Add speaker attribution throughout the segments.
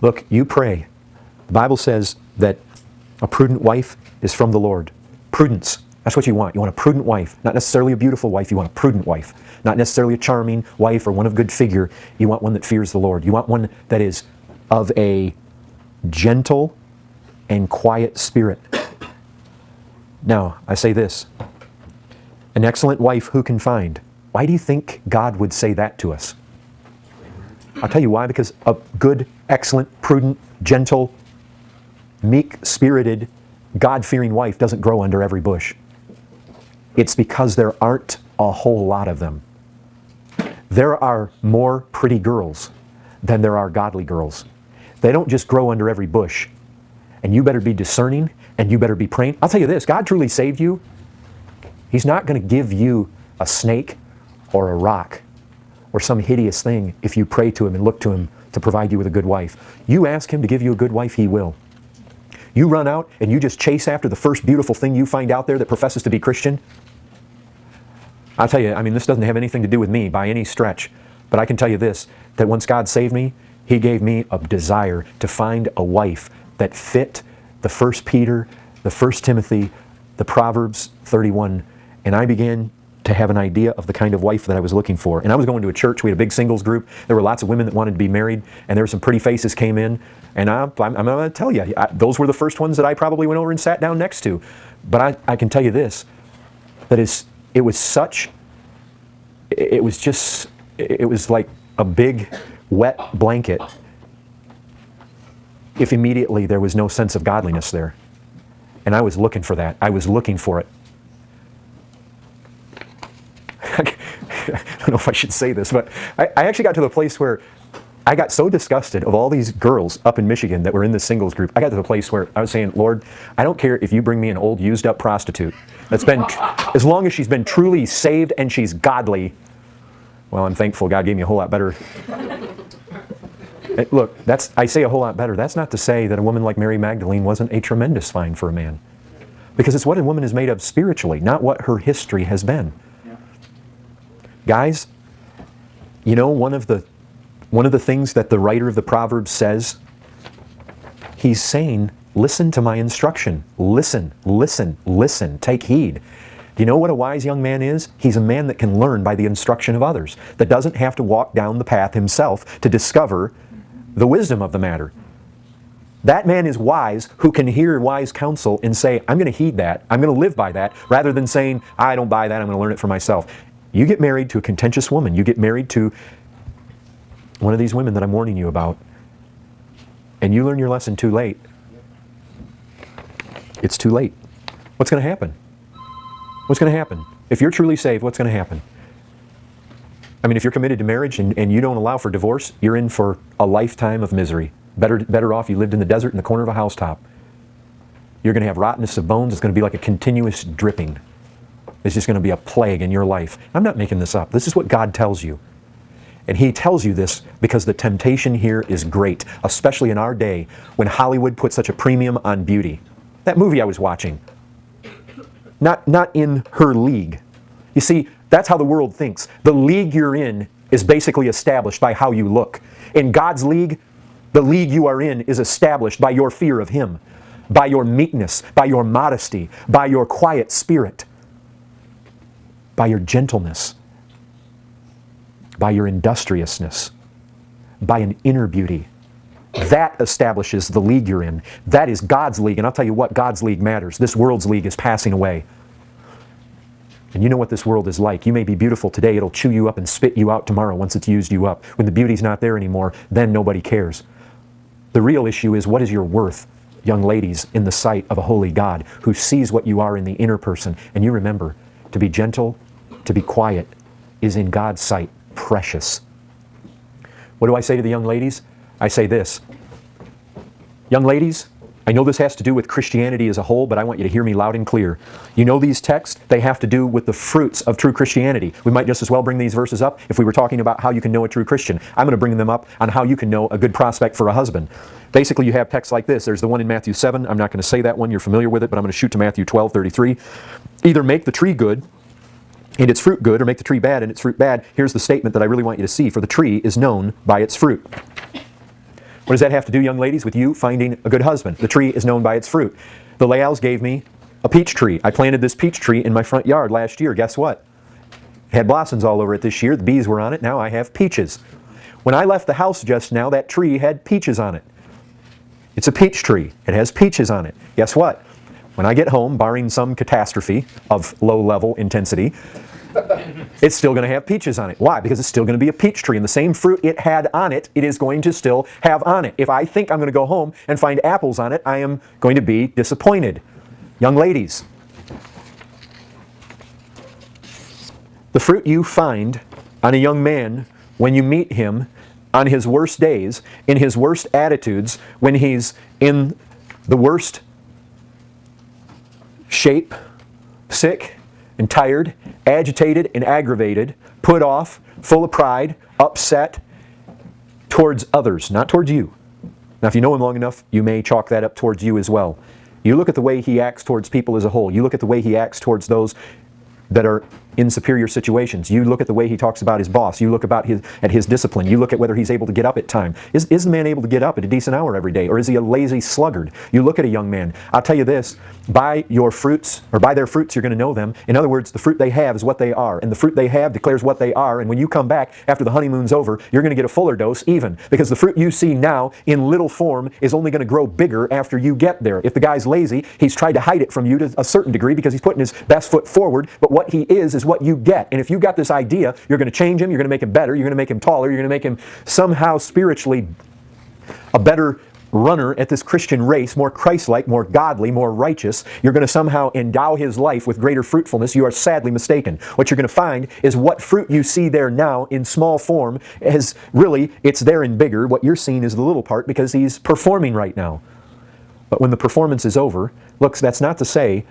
Speaker 1: Look, you pray. The Bible says that a prudent wife is from the Lord. Prudence. That's what you want. You want a prudent wife. Not necessarily a beautiful wife. You want a prudent wife. Not necessarily a charming wife or one of good figure. You want one that fears the Lord. You want one that is of a gentle and quiet spirit. Now, I say this. An excellent wife who can find? Why do you think God would say that to us? I'll tell you why. Because a good, excellent, prudent, gentle, meek-spirited, God-fearing wife doesn't grow under every bush. It's because there aren't a whole lot of them. There are more pretty girls than there are godly girls. They don't just grow under every bush. And you better be discerning, and you better be praying. I'll tell you this, God truly saved you. He's not going to give you a snake or a rock or some hideous thing if you pray to Him and look to Him to provide you with a good wife. You ask Him to give you a good wife, He will. You run out and you just chase after the first beautiful thing you find out there that professes to be Christian. I'll tell you, I mean, this doesn't have anything to do with me by any stretch, but I can tell you this, that once God saved me, He gave me a desire to find a wife that fit the 1 Peter, the 1 Timothy, the Proverbs 31, and I began to have an idea of the kind of wife that I was looking for. And I was going to a church, we had a big singles group, there were lots of women that wanted to be married, and there were some pretty faces came in, and I'm going to tell you, those were the first ones that I probably went over and sat down next to. But I can tell you this, that it was like a big wet blanket if immediately there was no sense of godliness there. And I was looking for that. I was looking for it. I don't know if I should say this, but I actually got to the place where I got so disgusted of all these girls up in Michigan that were in this singles group. I got to the place where I was saying, Lord, I don't care if you bring me an old used up prostitute that's been, as long as she's been truly saved and she's godly. Well, I'm thankful God gave me a whole lot better. Look, I say a whole lot better. That's not to say that a woman like Mary Magdalene wasn't a tremendous find for a man. Because it's what a woman is made of spiritually, not what her history has been. Yeah. Guys, you know, one of the things that the writer of the Proverbs says, he's saying, listen to my instruction. Listen, listen, listen. Take heed. Do you know what a wise young man is? He's a man that can learn by the instruction of others, that doesn't have to walk down the path himself to discover the wisdom of the matter. That man is wise who can hear wise counsel and say, I'm going to heed that, I'm going to live by that, rather than saying, I don't buy that, I'm going to learn it for myself. You get married to a contentious woman, you get married to one of these women that I'm warning you about, and you learn your lesson too late. It's too late. What's going to happen? What's going to happen? If you're truly saved, what's going to happen? I mean, if you're committed to marriage and you don't allow for divorce, you're in for a lifetime of misery. Better off you lived in the desert in the corner of a housetop. You're going to have rottenness of bones. It's going to be like a continuous dripping. It's just going to be a plague in your life. I'm not making this up. This is what God tells you. And He tells you this because the temptation here is great, especially in our day when Hollywood puts such a premium on beauty. That movie I was watching, not in her league. You see, that's how the world thinks. The league you're in is basically established by how you look. In God's league, the league you are in is established by your fear of Him, by your meekness, by your modesty, by your quiet spirit, by your gentleness, by your industriousness, by an inner beauty. That establishes the league you're in. That is God's league, and I'll tell you what, God's league matters. This world's league is passing away. And you know what this world is like. You may be beautiful today, it'll chew you up and spit you out tomorrow once it's used you up. When the beauty's not there anymore, then nobody cares. The real issue is, what is your worth, young ladies, in the sight of a holy God who sees what you are in the inner person? And you remember, to be gentle, to be quiet, is in God's sight precious. What do I say to the young ladies? I say this. Young ladies, I know this has to do with Christianity as a whole, but I want you to hear me loud and clear. You know these texts, they have to do with the fruits of true Christianity. We might just as well bring these verses up if we were talking about how you can know a true Christian. I'm going to bring them up on how you can know a good prospect for a husband. Basically, you have texts like this. There's the one in Matthew 7. I'm not going to say that one. You're familiar with it, but I'm going to shoot to Matthew 12:33. Either make the tree good and its fruit good, or make the tree bad and its fruit bad. Here's the statement that I really want you to see. For the tree is known by its fruit. What does that have to do, young ladies, with you finding a good husband? The tree is known by its fruit. The Layals gave me a peach tree. I planted this peach tree in my front yard last year. Guess what? It had blossoms all over it this year. The bees were on it. Now I have peaches. When I left the house just now, that tree had peaches on it. It's a peach tree. It has peaches on it. Guess what? When I get home, barring some catastrophe of low-level intensity, it's still going to have peaches on it. Why? Because it's still going to be a peach tree, and the same fruit it had on it, it is going to still have on it. If I think I'm going to go home and find apples on it, I am going to be disappointed. Young ladies, the fruit you find on a young man when you meet him on his worst days, in his worst attitudes, when he's in the worst shape, sick and tired, agitated and aggravated, put off, full of pride, upset towards others, not towards you. Now, if you know him long enough, you may chalk that up towards you as well. You look at the way he acts towards people as a whole. You look at the way he acts towards those that are in superior situations. You look at the way he talks about his boss. You look at his discipline. You look at whether he's able to get up at time. Is the man able to get up at a decent hour every day, or is he a lazy sluggard? You look at a young man. I'll tell you this, by your fruits, or by their fruits you're going to know them. In other words, the fruit they have is what they are, and the fruit they have declares what they are, and when you come back after the honeymoon's over, you're going to get a fuller dose even, because the fruit you see now in little form is only going to grow bigger after you get there. If the guy's lazy, he's tried to hide it from you to a certain degree because he's putting his best foot forward, but what he is what you get. And if you got this idea, you're going to change him, you're going to make him better, you're going to make him taller, you're going to make him somehow spiritually a better runner at this Christian race, more Christ-like, more godly, more righteous. You're going to somehow endow his life with greater fruitfulness. You are sadly mistaken. What you're going to find is what fruit you see there now in small form is really, it's there in bigger. What you're seeing is the little part because he's performing right now. But when the performance is over, look, that's not to say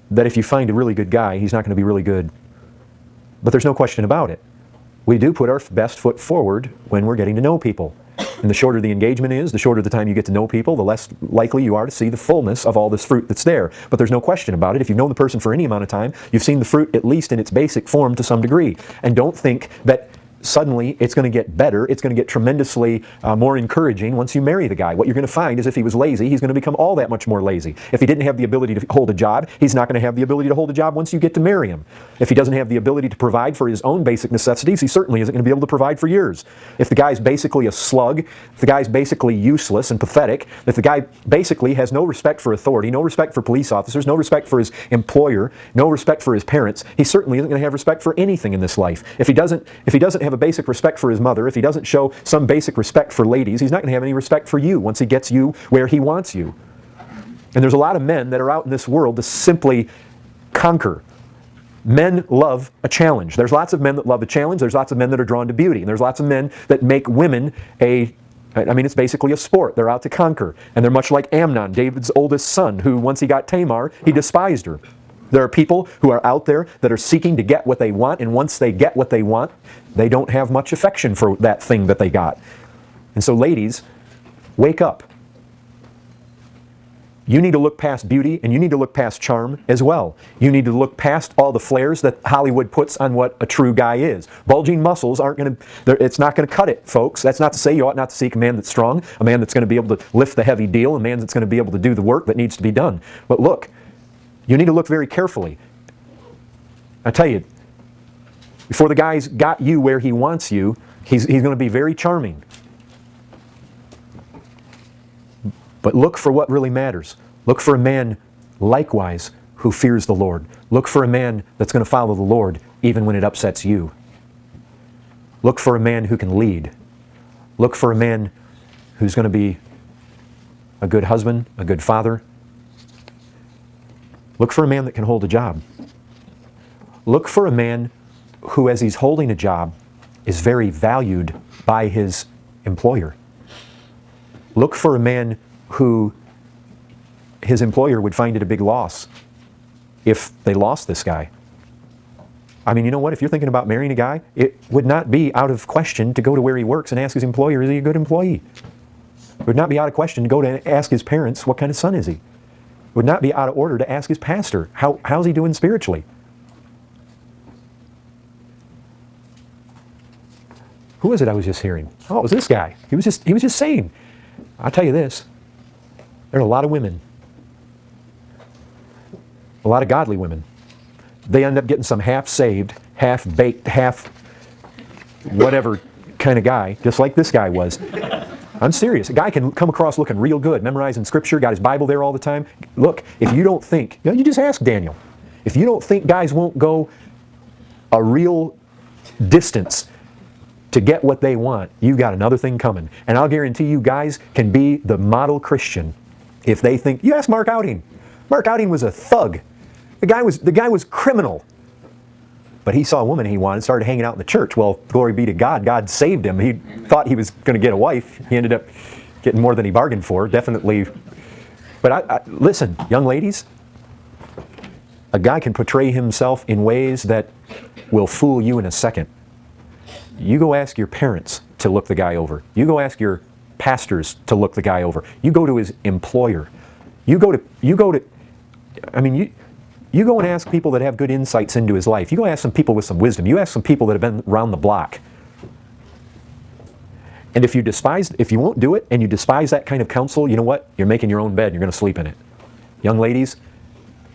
Speaker 1: that if you find a really good guy, he's not going to be really good. But there's no question about it. We do put our best foot forward when we're getting to know people. And the shorter the engagement is, the shorter the time you get to know people, the less likely you are to see the fullness of all this fruit that's there. But there's no question about it. If you've known the person for any amount of time, you've seen the fruit at least in its basic form to some degree. And don't think that suddenly it's going to get better, it's going to get tremendously more encouraging once you marry the guy. What you're going to find is if he was lazy, he's going to become all that much more lazy. If he didn't have the ability to hold a job, he's not going to have the ability to hold a job once you get to marry him. If he doesn't have the ability to provide for his own basic necessities, he certainly isn't going to be able to provide for yours. If the guy's basically a slug, if the guy's basically useless and pathetic, if the guy basically has no respect for authority, no respect for police officers, no respect for his employer, no respect for his parents, he certainly isn't going to have respect for anything in this life. If he doesn't have a basic respect for his mother, if he doesn't show some basic respect for ladies, he's not going to have any respect for you once he gets you where he wants you. And there's a lot of men that are out in this world to simply conquer. Men love a challenge. There's lots of men that love a challenge. There's lots of men that are drawn to beauty. And there's lots of men that make women it's basically a sport. They're out to conquer. And they're much like Amnon, David's oldest son, who once he got Tamar, he despised her. There are people who are out there that are seeking to get what they want, and once they get what they want, they don't have much affection for that thing that they got. And so ladies, wake up. You need to look past beauty, and you need to look past charm as well. You need to look past all the flares that Hollywood puts on what a true guy is. Bulging muscles aren't going to, it's not going to cut it, folks. That's not to say you ought not to seek a man that's strong, a man that's going to be able to lift the heavy deal, a man that's going to be able to do the work that needs to be done. But look, you need to look very carefully. I tell you, before the guy's got you where he wants you, he's going to be very charming. But look for what really matters. Look for a man, likewise, who fears the Lord. Look for a man that's going to follow the Lord even when it upsets you. Look for a man who can lead. Look for a man who's going to be a good husband, a good father. Look for a man that can hold a job. Look for a man who, as he's holding a job, is very valued by his employer. Look for a man who his employer would find it a big loss if they lost this guy. I mean, you know what? If you're thinking about marrying a guy, it would not be out of question to go to where he works and ask his employer, is he a good employee? It would not be out of question to go to ask his parents, what kind of son is he? It would not be out of order to ask his pastor, how's he doing spiritually? Who was it I was just hearing? Oh, it was this guy. He was just saying, I'll tell you this, there are a lot of women, a lot of godly women. They end up getting some half-saved, half-baked, half-whatever kind of guy, just like this guy was. I'm serious. A guy can come across looking real good, memorizing scripture, got his Bible there all the time. Look, if you don't think, you just ask Daniel. If you don't think guys won't go a real distance to get what they want, you got another thing coming. And I'll guarantee you guys can be the model Christian if they think, you ask Mark Outing. Mark Outing was a thug. The guy was criminal. But he saw a woman he wanted, started hanging out in the church. Well, glory be to God, God saved him. He thought he was going to get a wife. He ended up getting more than he bargained for, definitely. But listen, young ladies, a guy can portray himself in ways that will fool you in a second. You go ask your parents to look the guy over. You go ask your pastors to look the guy over. You go to his employer. You go and ask people that have good insights into his life. You go ask some people with some wisdom. You ask some people that have been around the block. And if you won't do it and you despise that kind of counsel, you know what? You're making your own bed and you're going to sleep in it. Young ladies,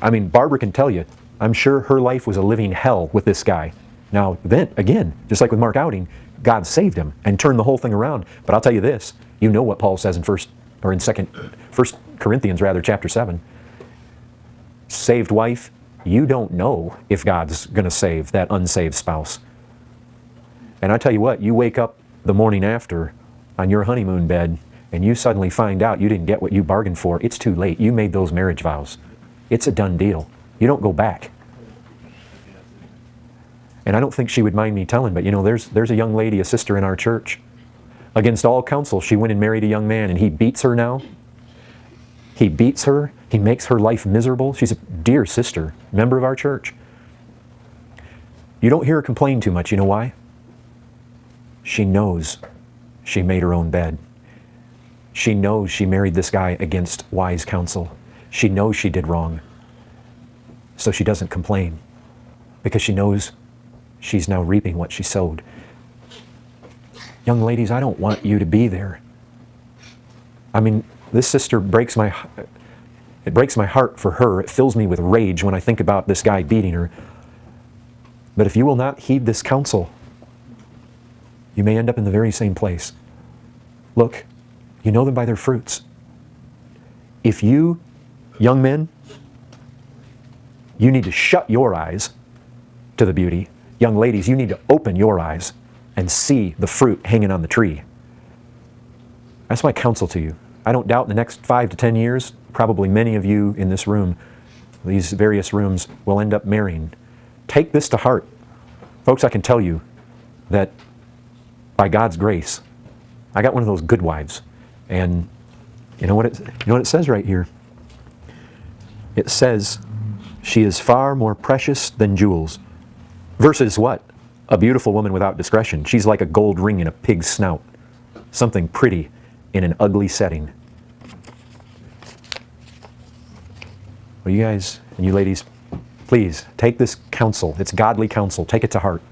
Speaker 1: Barbara can tell you, I'm sure her life was a living hell with this guy. Now, then, again, just like with Mark Outing, God saved him and turned the whole thing around. But I'll tell you this, you know what Paul says in 1 Corinthians chapter 7. Saved wife, you don't know if God's going to save that unsaved spouse. And I tell you what, you wake up the morning after on your honeymoon bed and you suddenly find out you didn't get what you bargained for, it's too late. You made those marriage vows. It's a done deal. You don't go back. And I don't think she would mind me telling, but there's a young lady, a sister in our church. Against all counsel, she went and married a young man and he beats her now. He beats her. He makes her life miserable. She's a dear sister, member of our church. You don't hear her complain too much. You know why? She knows she made her own bed. She knows she married this guy against wise counsel. She knows she did wrong. So she doesn't complain because she knows she's now reaping what she sowed. Young ladies, I don't want you to be there. This sister breaks my heart for her. It fills me with rage when I think about this guy beating her. But if you will not heed this counsel, you may end up in the very same place. Look, you know them by their fruits. If you, young men, you need to shut your eyes to the beauty. Young ladies, you need to open your eyes and see the fruit hanging on the tree. That's my counsel to you. I don't doubt in the next 5 to 10 years, probably many of you in this room, these various rooms, will end up marrying. Take this to heart. Folks, I can tell you that by God's grace, I got one of those good wives. And you know what it says right here? It says, she is far more precious than jewels. Versus what? A beautiful woman without discretion. She's like a gold ring in a pig's snout. Something pretty in an ugly setting. Well, you guys and you ladies, please take this counsel. It's godly counsel. Take it to heart.